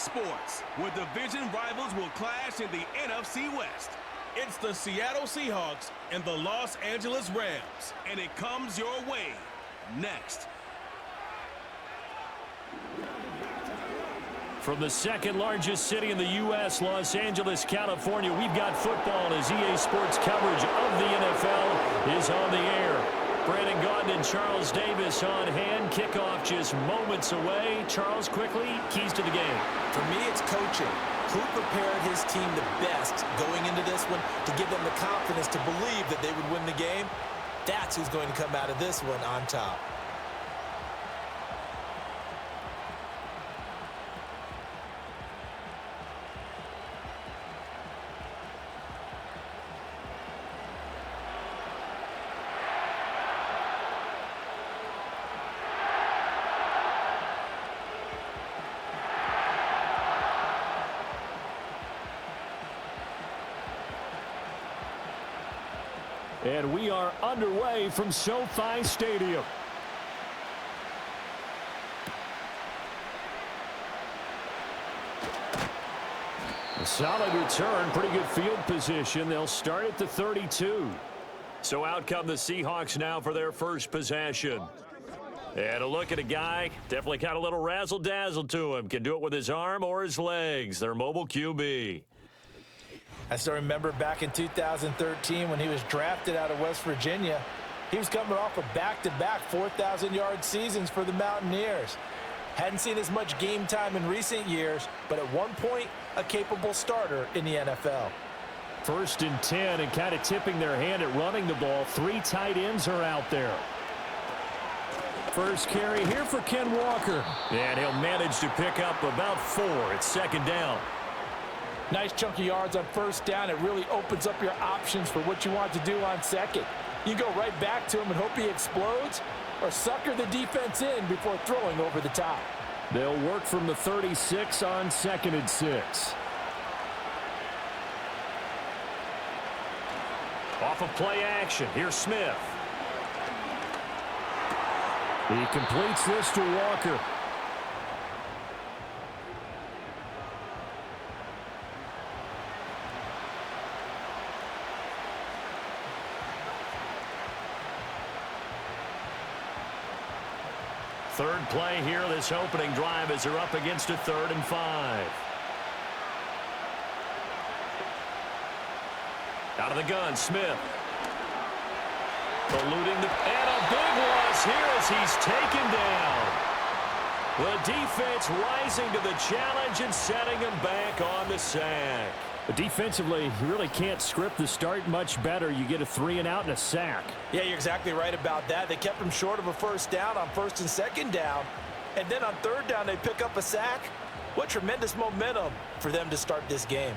sports, where division rivals will clash in the NFC West. It's the Seattle Seahawks and the Los Angeles Rams, and it comes your way next. From the second largest city in the U.S., Los Angeles, California, we've got football as EA Sports coverage of the NFL is on the air. Brandon Gaudin and Charles Davis on hand. Kickoff just moments away. Charles, quickly, keys to the game. For me, it's coaching. Who prepared his team the best going into this one to give them the confidence to believe that they would win the game? That's who's going to come out of this one on top. And we are underway from SoFi Stadium. A solid return, pretty good field position. They'll start at the 32. So out come the Seahawks now for their first possession. And a look at a guy, definitely got a little razzle-dazzle to him. Can do it with his arm or his legs. Their mobile QB. I still remember back in 2013 when he was drafted out of West Virginia. He was coming off of back-to-back 4,000-yard seasons for the Mountaineers. Hadn't seen as much game time in recent years, but at one point, a capable starter in the NFL. 1st and 10, and kind of tipping their hand at running the ball. 3 tight ends are out there. First carry here for Ken Walker. And he'll manage to pick up about 4. It's 2nd down. Nice chunky yards on 1st down. It really opens up your options for what you want to do on 2nd. You go right back to him and hope he explodes, or sucker the defense in before throwing over the top. They'll work from the 36 on 2nd and 6. Off of play action. Here's Smith. He completes this to Walker. Third play here, this opening drive as they're up against a 3rd and 5. Out of the gun, Smith. Eluding and a big loss here as he's taken down. The defense rising to the challenge and setting him back on the sack. But defensively, you really can't script the start much better. You get a 3 and out and a sack. Yeah, you're exactly right about that. They kept him short of a 1st down on 1st and 2nd down. And then on 3rd down, they pick up a sack. What tremendous momentum for them to start this game.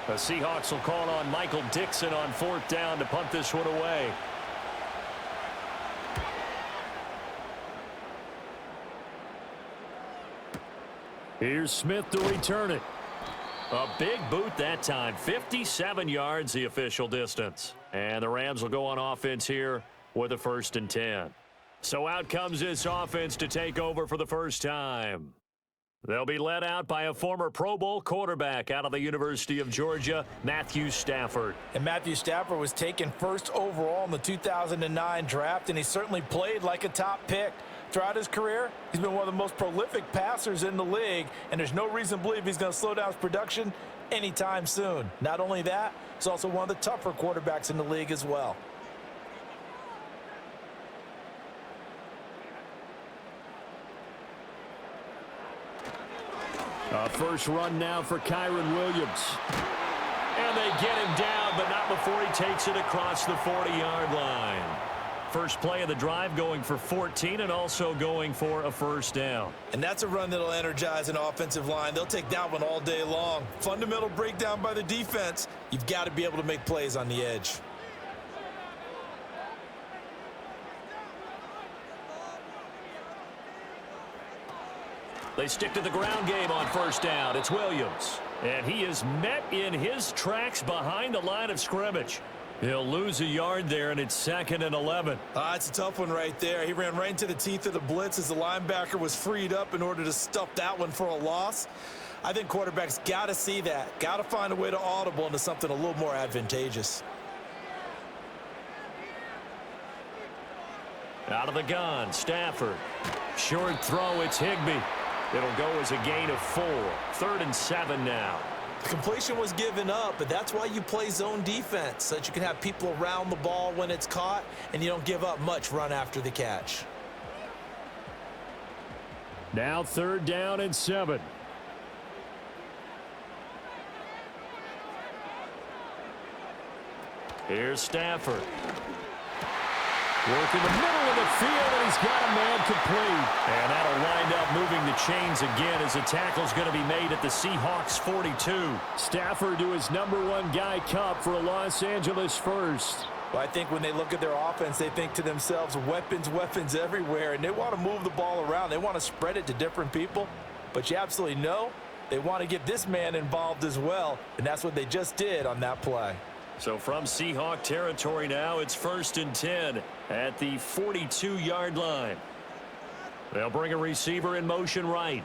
The Seahawks will call on Michael Dixon on 4th down to punt this one away. Here's Smith to return it. A big boot that time. 57 yards the official distance. And the Rams will go on offense here with a 1st and 10. So out comes this offense to take over for the first time. They'll be led out by a former Pro Bowl quarterback out of the University of Georgia, Matthew Stafford. And Matthew Stafford was taken 1st overall in the 2009 draft, and he certainly played like a top pick. Throughout his career, he's been one of the most prolific passers in the league, and there's no reason to believe he's going to slow down his production anytime soon. Not only that, he's also one of the tougher quarterbacks in the league as well. First run now for Kyron Williams. And they get him down, but not before he takes it across the 40-yard line. First play of the drive going for 14 and also going for a 1st down. And that's a run that'll energize an offensive line. They'll take that one all day long. Fundamental breakdown by the defense. You've got to be able to make plays on the edge. They stick to the ground game on first down. It's Williams. And he is met in his tracks behind the line of scrimmage. He'll lose a yard there, and it's 2nd and 11. It's a tough one right there. He ran right into the teeth of the blitz as the linebacker was freed up in order to stuff that one for a loss. I think quarterbacks got to see that. Got to find a way to audible into something a little more advantageous. Out of the gun, Stafford. Short throw, it's Higbee. It'll go as a gain of 4. 3rd and 7 now. The completion was given up, but that's why you play zone defense, so that you can have people around the ball when it's caught, and you don't give up much run after the catch. Now 3rd down and 7. Here's Stafford. Work in the middle of the field, and he's got a man complete. And that'll wind up moving the chains again as the tackle's going to be made at the Seahawks 42. Stafford to his #1 guy Cup for a Los Angeles first. Well, I think when they look at their offense, they think to themselves, weapons, weapons everywhere, and they want to move the ball around. They want to spread it to different people, but you absolutely know they want to get this man involved as well, and that's what they just did on that play. So from Seahawk territory now, it's 1st and 10 at the 42-yard line. They'll bring a receiver in motion right.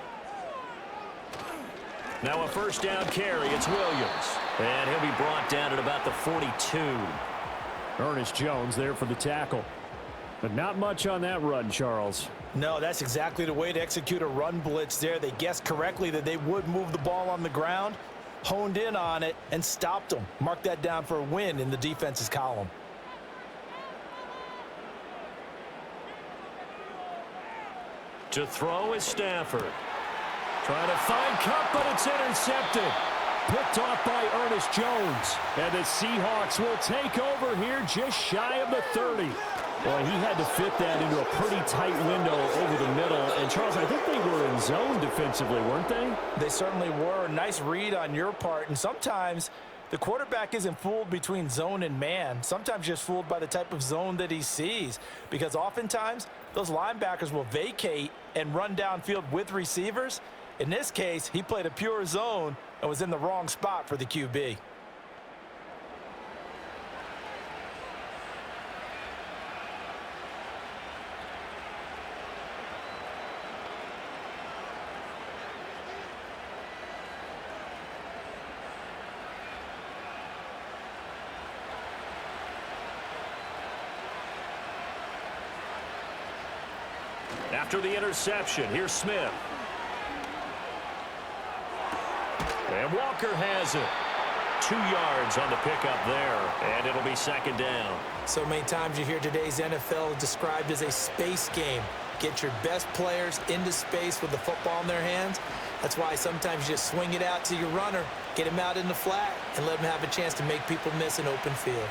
Now a 1st down carry. It's Williams. And he'll be brought down at about the 42. Ernest Jones there for the tackle. But not much on that run, Charles. No, that's exactly the way to execute a run blitz there. They guessed correctly that they would move the ball on the ground, honed in on it, and stopped them. Mark that down for a win in the defense's column. To throw is Stafford. Trying to find Cup, but it's intercepted. Picked off by Ernest Jones. And the Seahawks will take over here just shy of the 30. Well, he had to fit that into a pretty tight window over the middle. And, Charles, I think they were in zone defensively, weren't they? They certainly were. Nice read on your part. And sometimes the quarterback isn't fooled between zone and man. Sometimes just fooled by the type of zone that he sees. Because oftentimes, those linebackers will vacate and run downfield with receivers. In this case, he played a pure zone and was in the wrong spot for the QB. After the interception, here's Smith. And Walker has it. 2 yards on the pickup there, and it'll be 2nd down. So many times you hear today's NFL described as a space game. Get your best players into space with the football in their hands. That's why sometimes you just swing it out to your runner, get him out in the flat, and let him have a chance to make people miss an open field.